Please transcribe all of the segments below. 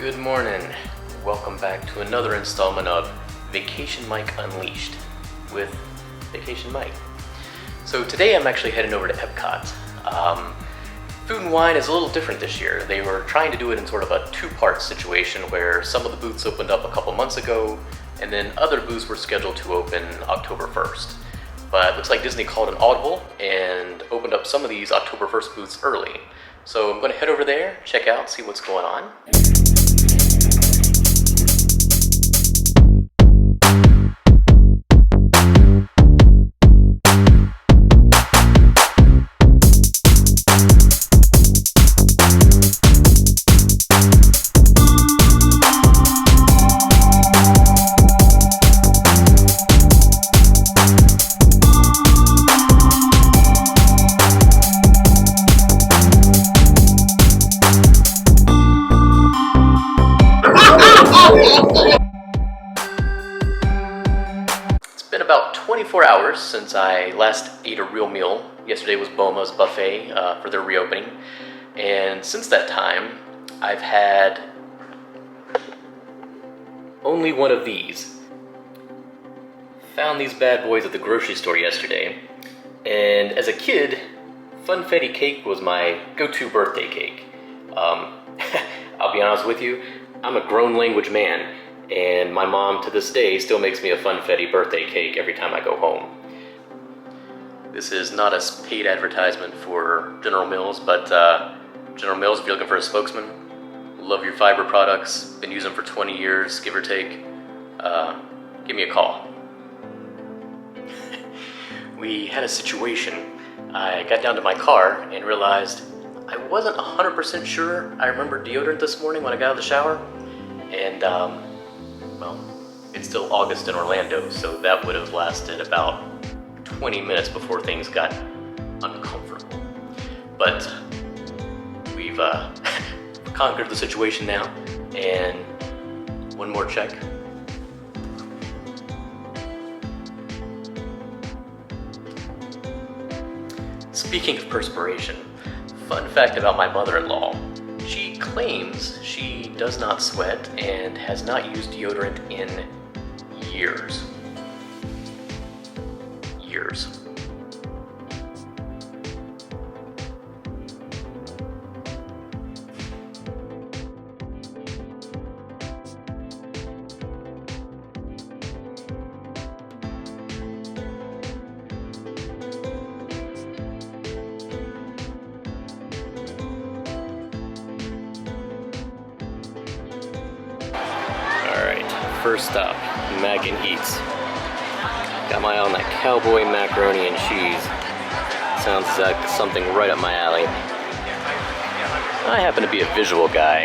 Good morning. Welcome back to another installment of Vacation Mike Unleashed with Vacation Mike. So today I'm actually heading over to Epcot. Food and wine is a little different this year. They were trying to do it in sort of a two-part situation where some of the booths opened up a couple months ago and then other booths were scheduled to open October 1st. But it looks like Disney called an audible and opened up some of these October 1st booths early. So I'm going to head over there, check out, see what's going on. It's been about 24 hours since I last ate a real meal. Yesterday was Boma's buffet for their reopening. And since that time, I've had only one of these. Found these bad boys at the grocery store yesterday. And as a kid, funfetti cake was my go-to birthday cake. I'll be honest with you, I'm a grown language man. And my mom, to this day, still makes me a funfetti birthday cake every time I go home. This is not a paid advertisement for General Mills, but General Mills, if you're looking for a spokesman, love your fiber products, been using them for 20 years, give or take, give me a call. We had a situation. I got down to my car and realized I wasn't 100% sure I remembered deodorant this morning when I got out of the shower. And, well, it's still August in Orlando, so that would have lasted about 20 minutes before things got uncomfortable. But we've conquered the situation now, and one more check. Speaking of perspiration, fun fact about my mother-in-law. She claims she does not sweat and has not used deodorant in years. Years. First stop, Mac and Eats. Got my eye on that cowboy macaroni and cheese. Sounds like something right up my alley. I happen to be a visual guy,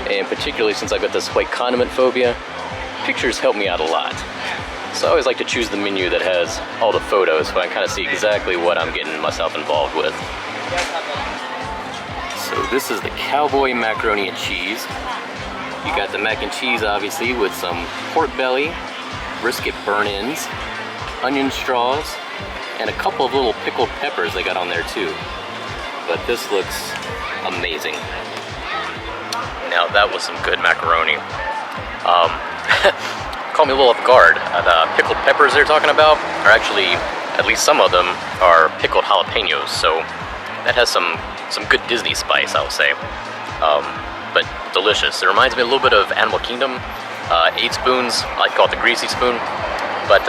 and particularly since I've got this white condiment phobia, pictures help me out a lot. So I always like to choose the menu that has all the photos so I can kind of see exactly what I'm getting myself involved with. So this is the cowboy macaroni and cheese. You got the mac and cheese, obviously, with some pork belly, brisket burn-ins, onion straws, and a couple of little pickled peppers they got on there too. But this looks amazing. Now that was some good macaroni. Caught me a little off guard. The pickled peppers they're talking about are actually, at least some of them, are pickled jalapenos. So that has some good Disney spice, I would say. But delicious. It reminds me a little bit of Animal Kingdom. 8 spoons, I call it the greasy spoon, but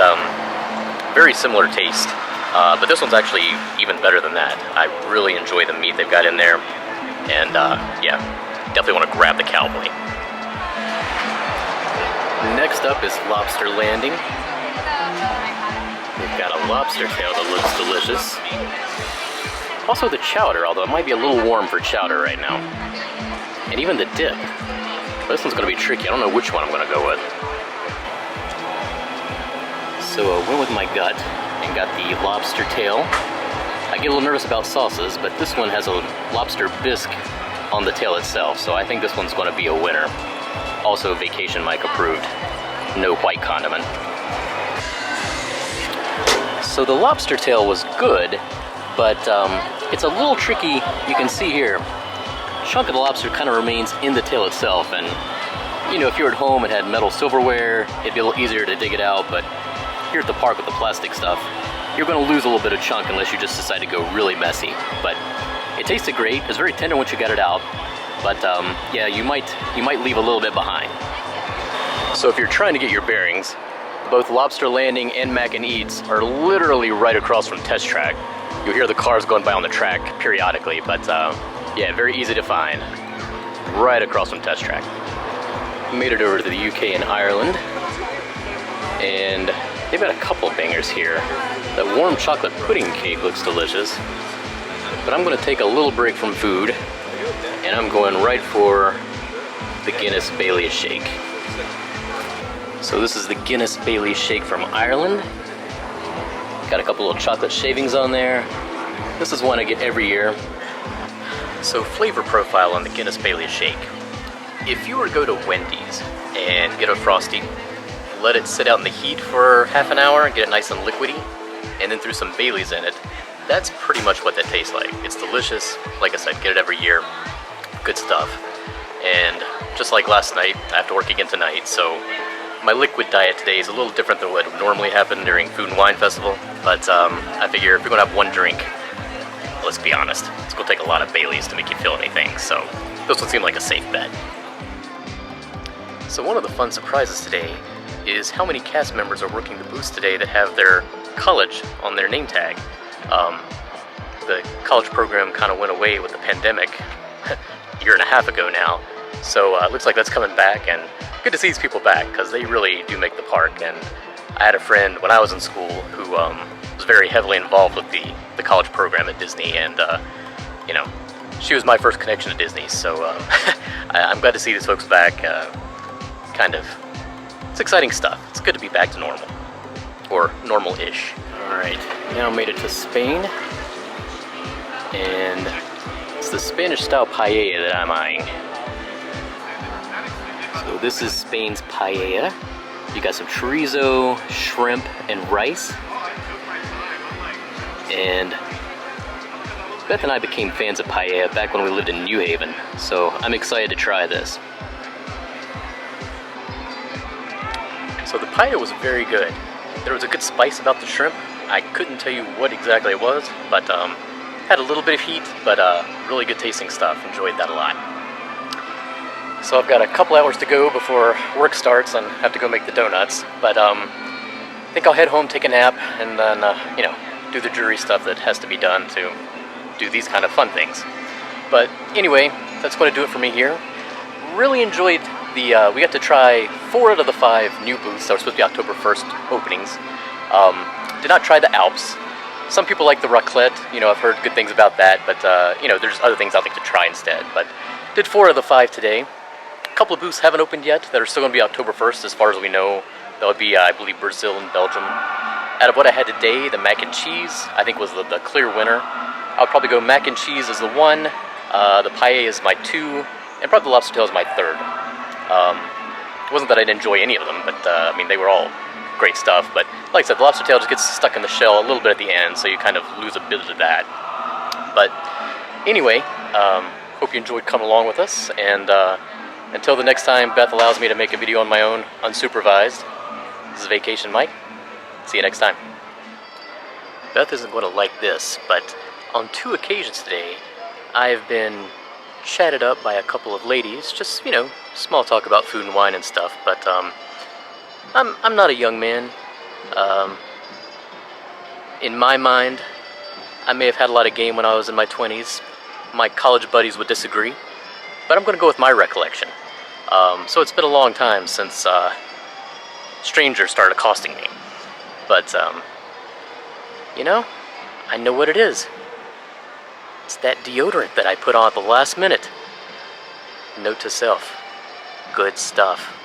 very similar taste. But this one's actually even better than that. I really enjoy the meat they've got in there, and yeah, definitely want to grab the cowboy. Next up is Lobster Landing. We've got a lobster tail that looks delicious. Also the chowder, although it might be a little warm for chowder right now. And even the dip. But this one's going to be tricky. I don't know which one I'm going to go with. So I went with my gut and got the lobster tail. I get a little nervous about sauces, but this one has a lobster bisque on the tail itself, so I think this one's going to be a winner. Also Vacation Mike approved. No white condiment. So the lobster tail was good, but it's a little tricky. You can see here. chunk of the lobster kind of remains in the tail itself, and you know, if you're at home and had metal silverware, it'd be a little easier to dig it out, but here at the park with the plastic stuff, you're going to lose a little bit of chunk unless you just decide to go really messy. But it tasted great. It was very tender once you got it out, but yeah, you might leave a little bit behind. So if you're trying to get your bearings, both Lobster Landing and Mac and Eats are literally right across from Test Track. You'll hear the cars going by on the track periodically, but yeah, very easy to find. Right across from Test Track. Made it over to the UK and Ireland, and they've got a couple of bangers here. That warm chocolate pudding cake looks delicious, but I'm going to take a little break from food, and I'm going right for the Guinness Baileys shake. So this is the Guinness Baileys shake from Ireland. Got a couple little chocolate shavings on there. This is one I get every year. So flavor profile on the Guinness Baileys shake. If you were to go to Wendy's and get a Frosty, let it sit out in the heat for half an hour and get it nice and liquidy, and then throw some Baileys in it, that's pretty much what that tastes like. It's delicious. Like I said, get it every year. Good stuff. And just like last night, I have to work again tonight, so my liquid diet today is a little different than what would normally happen during Food and Wine Festival, but I figure if you're going to have one drink, let's be honest, it's going to take a lot of Baileys to make you feel anything, so this would seem like a safe bet. So one of the fun surprises today is how many cast members are working the booths today that have their college on their name tag. The college program kind of went away with the pandemic a year and a half ago now, so it looks like that's coming back, and good to see these people back because they really do make the park. And I had a friend when I was in school who was very heavily involved with the college program at Disney, and you know, she was my first connection to Disney, so I'm glad to see these folks back. It's exciting stuff. It's good to be back to normal, or normal-ish. All right, now made it to Spain, and it's the Spanish-style paella that I'm eyeing. So this is Spain's paella. You got some chorizo, shrimp, and rice. And Beth and I became fans of paella back when we lived in New Haven, so I'm excited to try this. So the paella was very good. There was a good spice about the shrimp. I couldn't tell you what exactly it was, but had a little bit of heat, but really good tasting stuff. Enjoyed that a lot. So I've got a couple hours to go before work starts and have to go make the donuts, but I think I'll head home, take a nap, and then, you know, do the jury stuff that has to be done to do these kind of fun things. But anyway, that's going to do it for me here. Really enjoyed we got to try 4 out of the 5 new booths that were supposed to be October 1st openings. Did not try the Alps. Some people like the raclette, you know, I've heard good things about that, but you know, there's other things I'd like to try instead. But did 4 out of the 5 today. A couple of booths haven't opened yet that are still going to be October 1st as far as we know. That would be, I believe, Brazil and Belgium. Out of what I had today, the mac and cheese, I think, was the clear winner. I'll probably go mac and cheese as the 1, the paella is my 2, and probably the lobster tail is my 3rd. It wasn't that I didn't enjoy any of them, but I mean, they were all great stuff. But like I said, the lobster tail just gets stuck in the shell a little bit at the end, so you kind of lose a bit of that. But anyway, hope you enjoyed coming along with us, and until the next time Beth allows me to make a video on my own, unsupervised, this is Vacation Mike. See you next time. Beth isn't going to like this, but on 2 occasions today, I've been chatted up by a couple of ladies, just, you know, small talk about food and wine and stuff, but I'm not a young man. In my mind, I may have had a lot of game when I was in my 20s. My college buddies would disagree, but I'm going to go with my recollection. So it's been a long time since strangers started accosting me, but you know, I know what it is. It's that deodorant that I put on at the last minute. Note to self, good stuff.